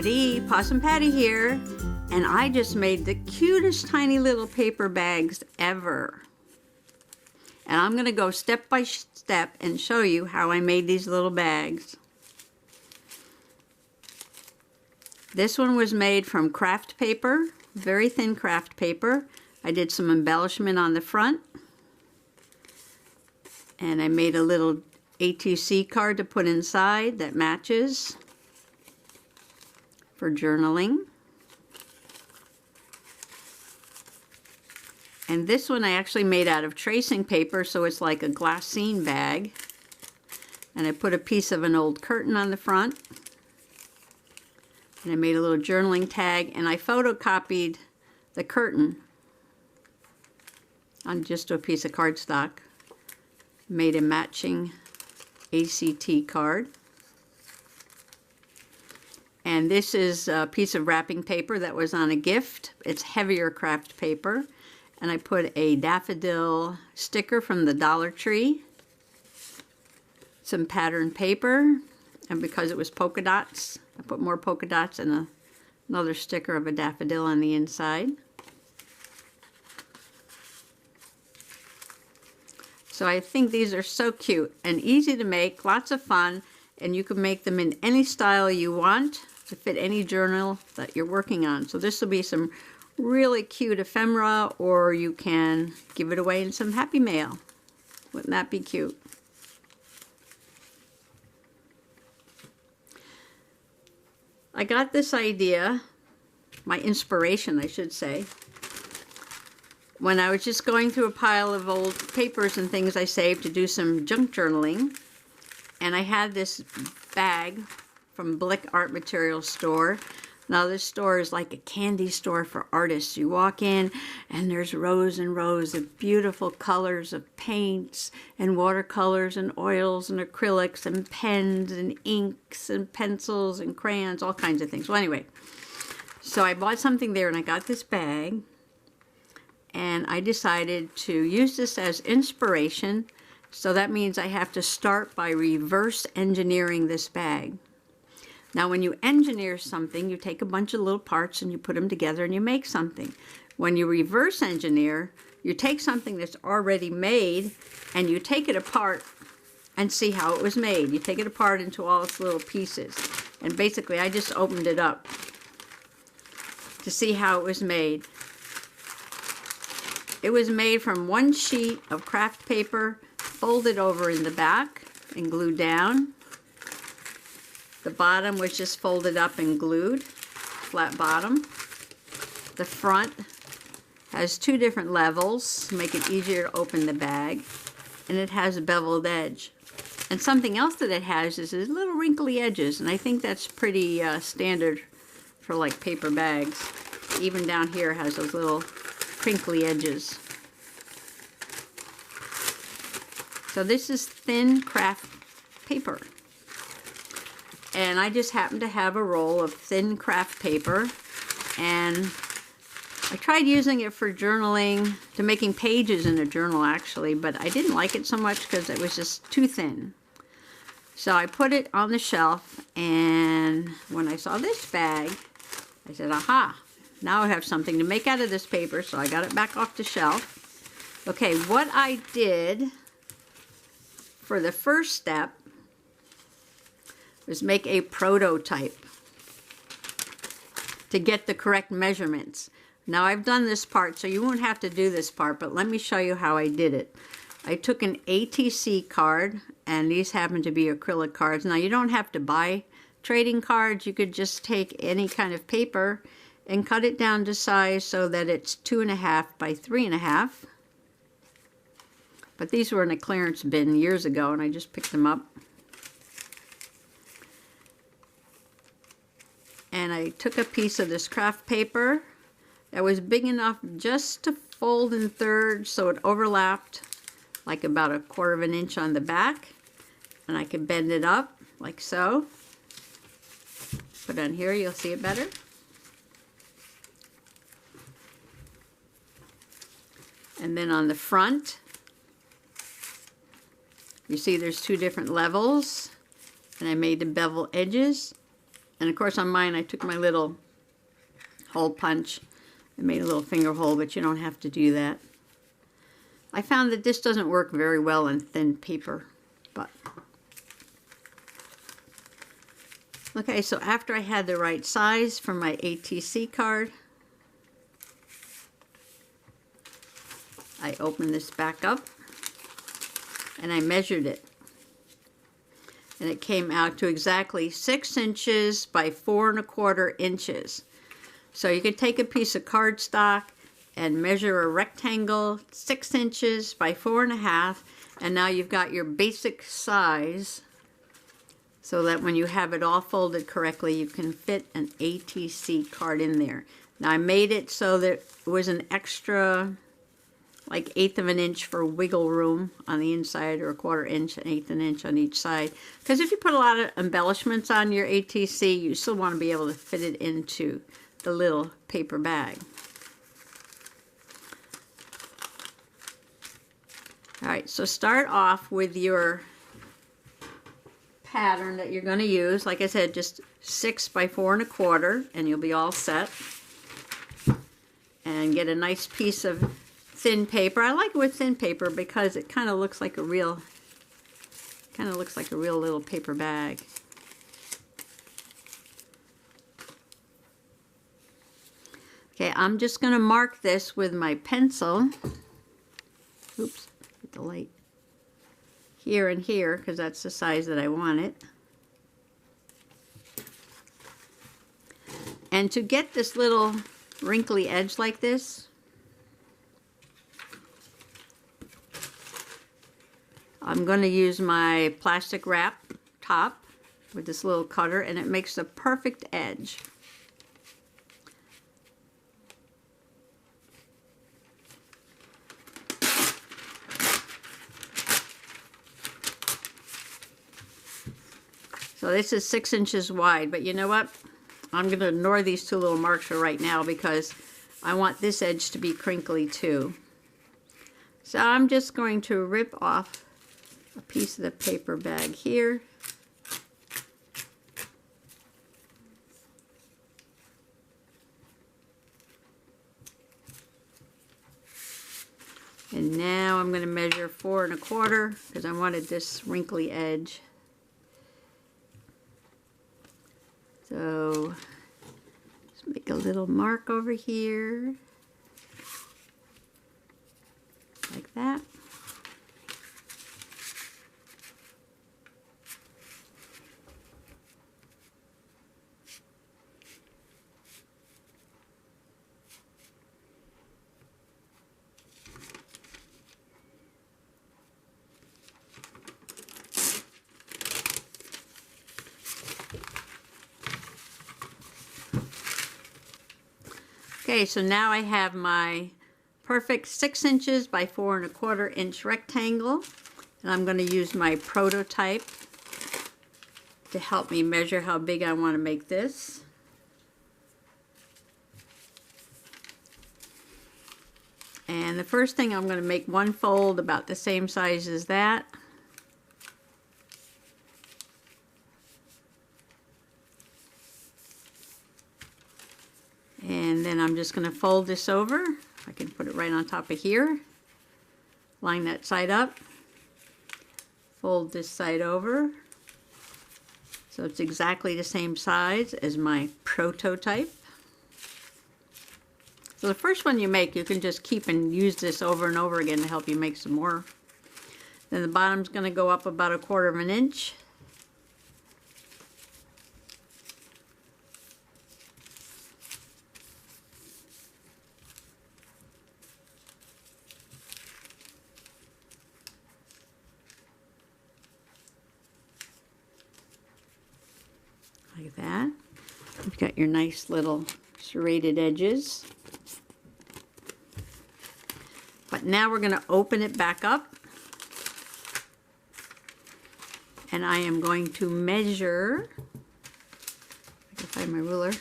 Howdy, Possum Patty here, and I just made the cutest tiny little paper bags ever. And I'm going to go step by step and show you how I made these little bags. This one was made from craft paper, very thin craft paper. I did some embellishment on the front, and I made a little ATC card to put inside that matches for journaling. And this one I actually made out of tracing paper, so it's like a glassine bag. And I put a piece of an old curtain on the front. And I made a little journaling tag, and I photocopied the curtain on just a piece of cardstock. Made a matching ACT card. And this is a piece of wrapping paper that was on a gift. It's heavier craft paper. And I put a daffodil sticker from the Dollar Tree, some pattern paper, and because it was polka dots, I put more polka dots and another sticker of a daffodil on the inside. So I think these are so cute and easy to make, lots of fun, and you can make them in any style you want to fit any journal that you're working on. So this will be some really cute ephemera, or you can give it away in some happy mail. Wouldn't that be cute? I got this idea, my inspiration I should say, when I was just going through a pile of old papers and things I saved to do some junk journaling, and I had this bag from Blick Art Materials store. Now this store is like a candy store for artists. You walk in and there's rows and rows of beautiful colors of paints and watercolors and oils and acrylics and pens and inks and pencils and crayons, all kinds of things. Well, anyway, so I bought something there and I got this bag, and I decided to use this as inspiration. So that means I have to start by reverse engineering this bag. Now when you engineer something, you take a bunch of little parts and you put them together and you make something. When you reverse engineer, you take something that's already made and you take it apart and see how it was made. You take it apart into all its little pieces. And basically I just opened it up to see how it was made. It was made from one sheet of craft paper, folded over in the back and glued down. The bottom was just folded up and glued, flat bottom. The front has two different levels to make it easier to open the bag, and it has a beveled edge. And something else that it has is these little wrinkly edges, and I think that's pretty standard for like paper bags. Even down here has those little crinkly edges. So this is thin craft paper. And I just happen to have a roll of thin craft paper, and I tried using it for journaling, to making pages in a journal actually, but I didn't like it so much because it was just too thin. So I put it on the shelf, and when I saw this bag, I said, aha, now I have something to make out of this paper, so I got it back off the shelf. Okay, what I did for the first step was make a prototype to get the correct measurements. Now I've done this part, so you won't have to do this part, but let me show you how I did it. I took an ATC card, and these happen to be acrylic cards. Now you don't have to buy trading cards. You could just take any kind of paper and cut it down to size so that it's 2.5 by 3.5. But these were in a clearance bin years ago, and I just picked them up. And I took a piece of this craft paper that was big enough just to fold in thirds, so it overlapped like about 1/4 inch on the back. And I could bend it up like so. Put it on here, you'll see it better. And then on the front, you see there's two different levels, and I made the bevel edges. And of course on mine I took my little hole punch and made a little finger hole, but you don't have to do that. I found that this doesn't work very well on thin paper, but okay, so after I had the right size for my ATC card, I opened this back up and I measured it. And it came out to exactly 6 inches by 4 1/4 inches. So you could take a piece of cardstock and measure a rectangle 6 inches by 4 1/2, and now you've got your basic size so that when you have it all folded correctly, you can fit an ATC card in there. Now I made it so that it was an extra like 1/8 of an inch for wiggle room on the inside, or 1/4 inch, 1/8 of an inch on each side. Because if you put a lot of embellishments on your ATC, you still want to be able to fit it into the little paper bag. Alright, so start off with your pattern that you're going to use. Like I said, just 6 by 4 1/4, and you'll be all set. And get a nice piece of thin paper. I like it with thin paper because it kind of looks like a real little paper bag. Okay, I'm just going to mark this with my pencil. Oops, get the light. Here and here, because that's the size that I want it. And to get this little wrinkly edge like this, I'm going to use my plastic wrap top with this little cutter, and it makes the perfect edge. So this is 6 inches wide, but you know what? I'm going to ignore these two little marks for right now because I want this edge to be crinkly too. So I'm just going to rip off a piece of the paper bag here. And now I'm going to measure 4 1/4 because I wanted this wrinkly edge. So just make a little mark over here, like that. Okay, so now I have my perfect 6 inches by 4 1/4 inch rectangle, and I'm going to use my prototype to help me measure how big I want to make this. And the first thing, I'm going to make one fold about the same size as that. And then I'm just going to fold this over. I can put it right on top of here. Line that side up. Fold this side over. So it's exactly the same size as my prototype. So the first one you make, you can just keep and use this over and over again to help you make some more. Then the bottom's going to go up about 1/4 of an inch. Like that. You've got your nice little serrated edges. But now we're going to open it back up. And I am going to measure, I can find my ruler,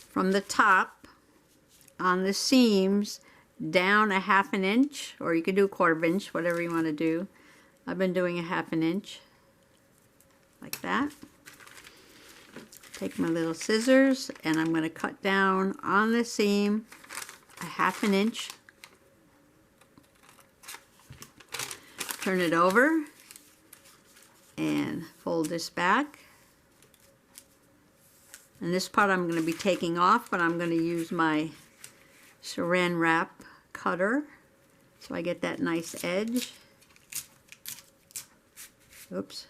from the top on the seams down 1/2 an inch, or you could do 1/4 inch, whatever you want to do. I've been doing 1/2 an inch. like that. Take my little scissors and I'm going to cut down on the seam a 1/2 inch. Turn it over and fold this back. And this part I'm going to be taking off, but I'm going to use my Saran wrap cutter so I get that nice edge. Oops.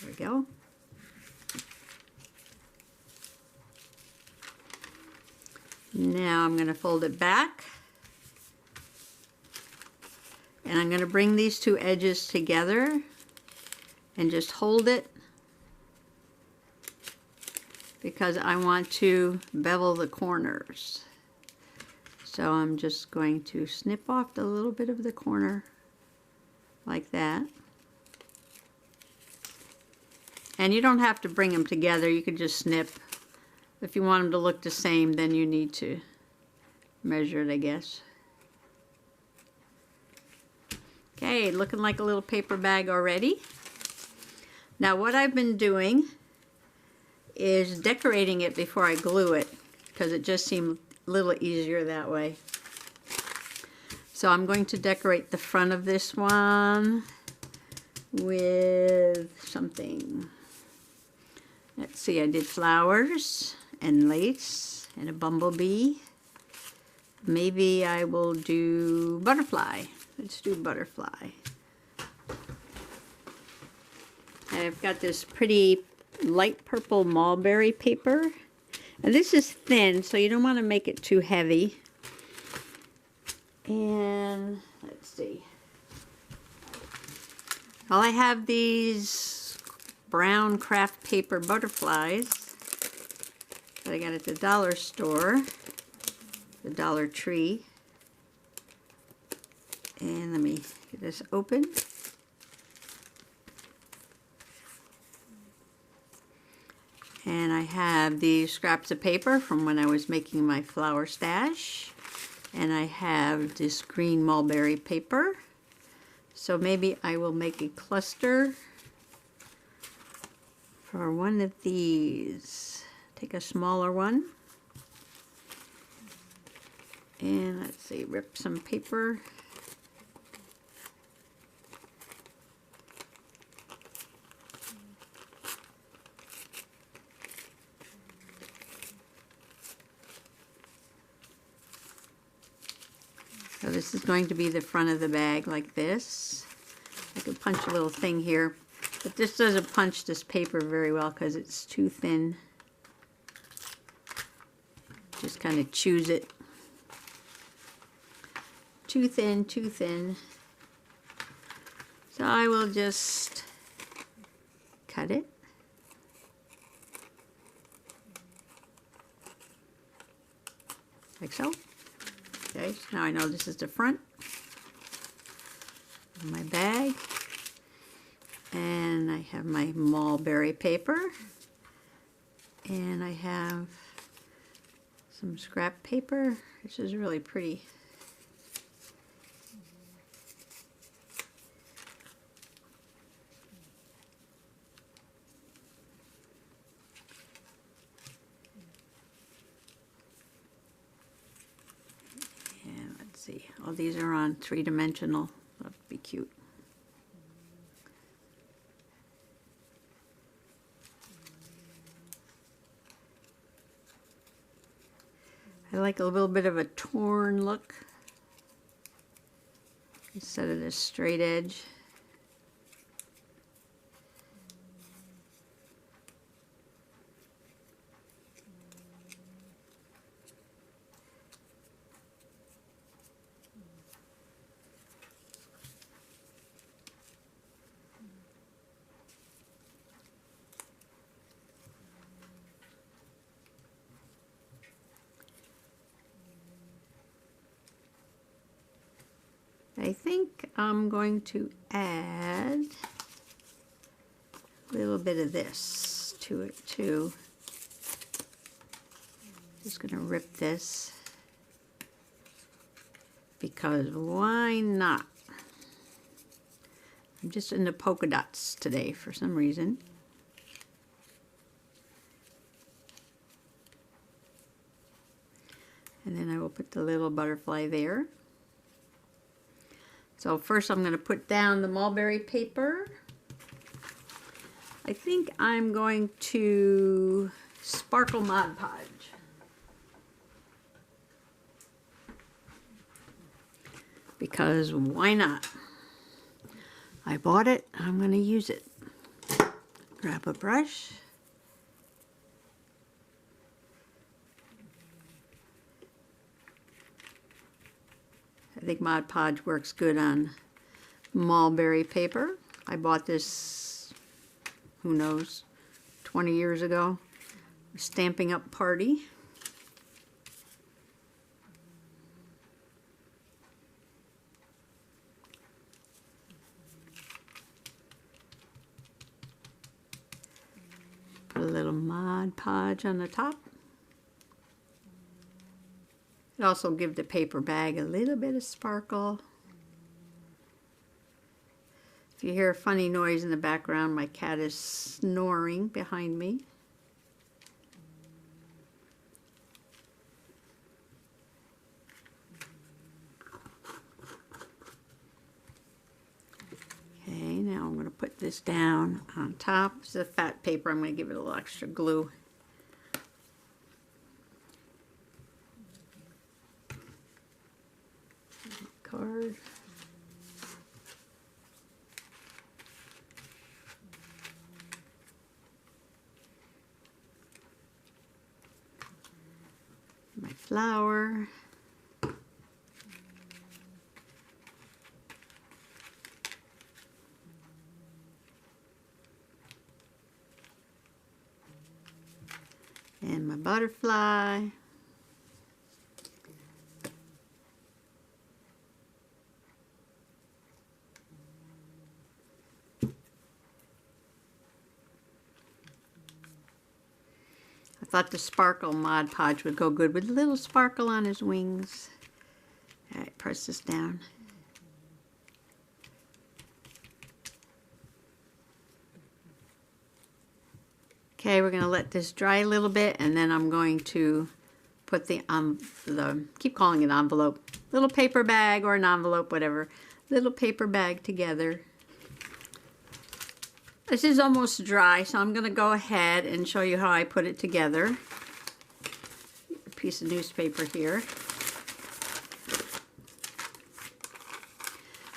There we go. Now I'm going to fold it back. And I'm going to bring these two edges together and just hold it because I want to bevel the corners. So I'm just going to snip off a little bit of the corner like that. And you don't have to bring them together, you can just snip. If you want them to look the same, then you need to measure it, I guess. Okay, looking like a little paper bag already. Now what I've been doing is decorating it before I glue it because it just seemed a little easier that way. So I'm going to decorate the front of this one with something. Let's see, I did flowers and lace and a bumblebee. Maybe I will do butterfly. Let's do butterfly. I've got this pretty light purple mulberry paper. And this is thin, so you don't want to make it too heavy. And let's see. Well, I have these brown craft paper butterflies that I got at the dollar store, the Dollar Tree. And let me get this open. And I have these scraps of paper from when I was making my flower stash. And I have this green mulberry paper. So maybe I will make a cluster for one of these. Take a smaller one. And let's see, rip some paper. So this is going to be the front of the bag like this. I could punch a little thing here, but this doesn't punch this paper very well because it's too thin. Just kind of choose it. Too thin, too thin. So I will just cut it. Like so. Okay, so now I know this is the front of my bag. And I have my mulberry paper. And I have some scrap paper. This is really pretty. See, all these are on 3-dimensional. That would be cute. I like a little bit of a torn look instead of this straight edge. I think I'm going to add a little bit of this to it too. Just going to rip this because why not? I'm just into polka dots today for some reason. And then I will put the little butterfly there. So first I'm going to put down the mulberry paper. I think I'm going to sparkle Mod Podge. Because why not? I bought it, I'm going to use it. Grab a brush. I think Mod Podge works good on mulberry paper. I bought this, who knows, 20 years ago. Stampin' Up! Party. Put a little Mod Podge on the top. It also gives the paper bag a little bit of sparkle. If you hear a funny noise in the background, my cat is snoring behind me. Okay, now I'm going to put this down on top. This is a fat paper. I'm going to give it a little extra glue. Card. My flower. And my butterfly. I thought the sparkle Mod Podge would go good with a little sparkle on his wings. All right, press this down. Okay, we're going to let this dry a little bit, and then I'm going to put the keep calling it envelope, little paper bag or an envelope, whatever, little paper bag together. This is almost dry, so I'm going to go ahead and show you how I put it together. A piece of newspaper here.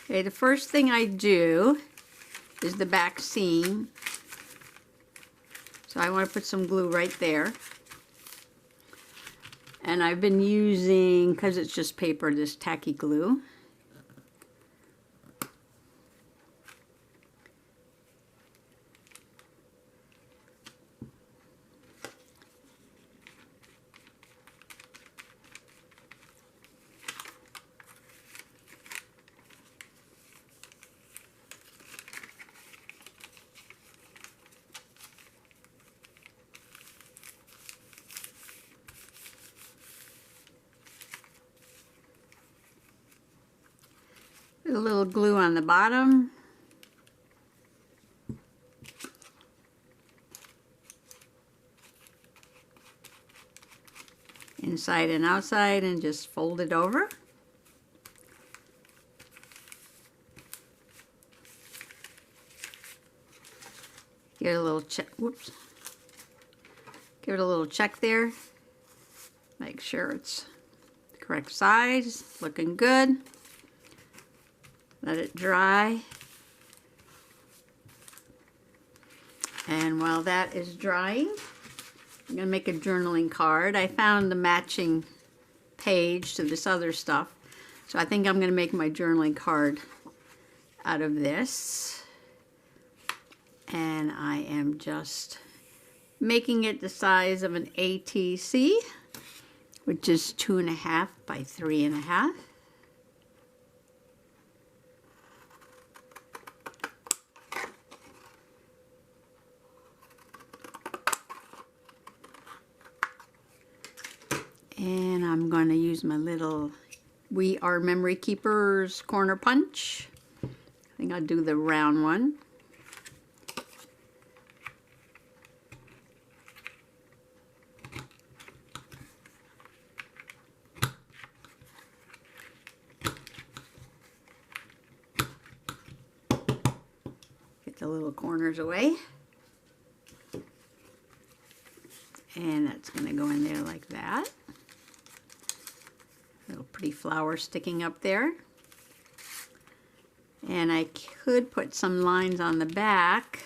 Okay, the first thing I do is the back seam. So I want to put some glue right there. And I've been using, because it's just paper, this tacky glue. Put a little glue on the bottom. Inside and outside, and just fold it over. Give it a little check. Whoops. Give it a little check there. Make sure it's the correct size. Looking good. Let it dry. And while that is drying, I'm going to make a journaling card. I found the matching page to this other stuff. So I think I'm going to make my journaling card out of this. And I am just making it the size of an ATC, which is 2.5 by 3.5. And I'm going to use my little We Are Memory Keepers corner punch. think I'll do the round one. Get the little corners away. And that's going to go in there like that. Little pretty flower sticking up there. And I could put some lines on the back.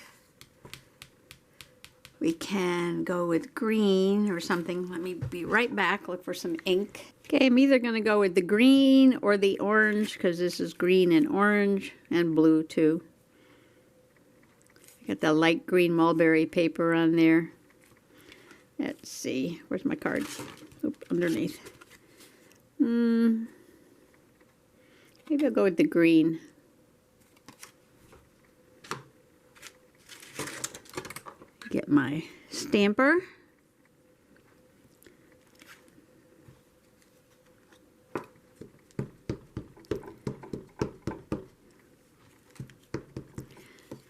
We can go with green or something. Let me be right back, look for some ink. Okay, I'm either going to go with the green or the orange, because this is green and orange and blue too. Got the light green mulberry paper on there. Let's see, where's my card? Oop, underneath. Maybe I'll go with the green. Get my stamper.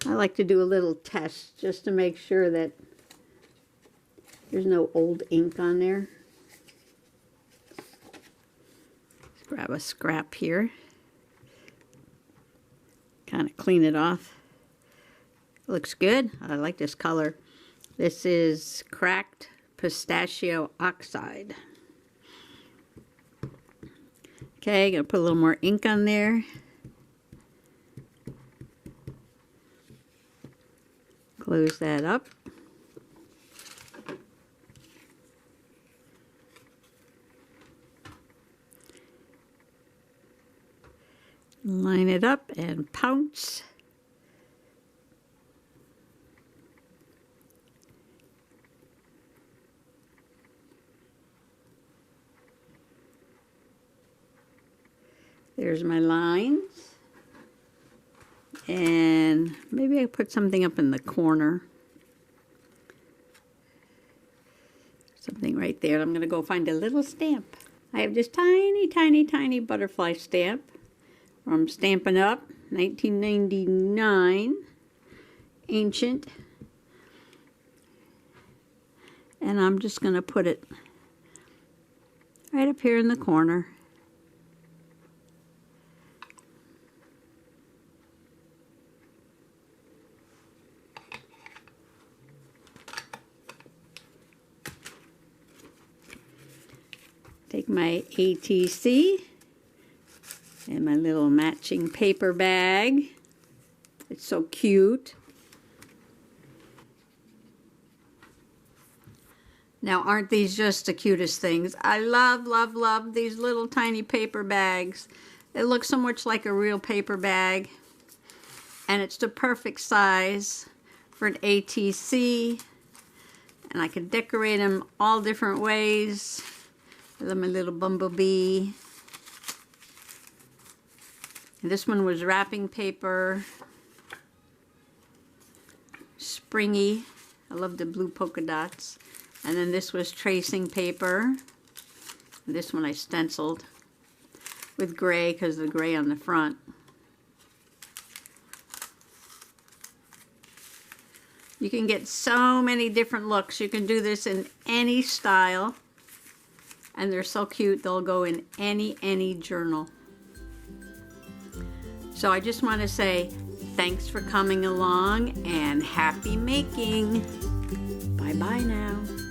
I like to do a little test just to make sure that there's no old ink on there. Let's grab a scrap here. Kind of clean it off. Looks good. I like this color. This is cracked pistachio oxide. Okay, gonna put a little more ink on there. Close that up. Line it up and pounce. There's my lines. And maybe I put something up in the corner. Something right there. I'm going to go find a little stamp. I have this tiny, tiny, tiny butterfly stamp from Stampin' Up! 1999. Ancient. And I'm just going to put it right up here in the corner. Take my ATC and my little matching paper bag. It's so cute. Now, aren't these just the cutest things? I love, love, love these little tiny paper bags. It looks so much like a real paper bag. And it's the perfect size for an ATC. And I can decorate them all different ways. I love my little bumblebee. And this one was wrapping paper. Springy. I love the blue polka dots. And then this was tracing paper. This one I stenciled with gray because of the gray on the front. You can get so many different looks. You can do this in any style. And they're so cute, they'll go in any journal. So I just want to say thanks for coming along and happy making. Bye-bye now.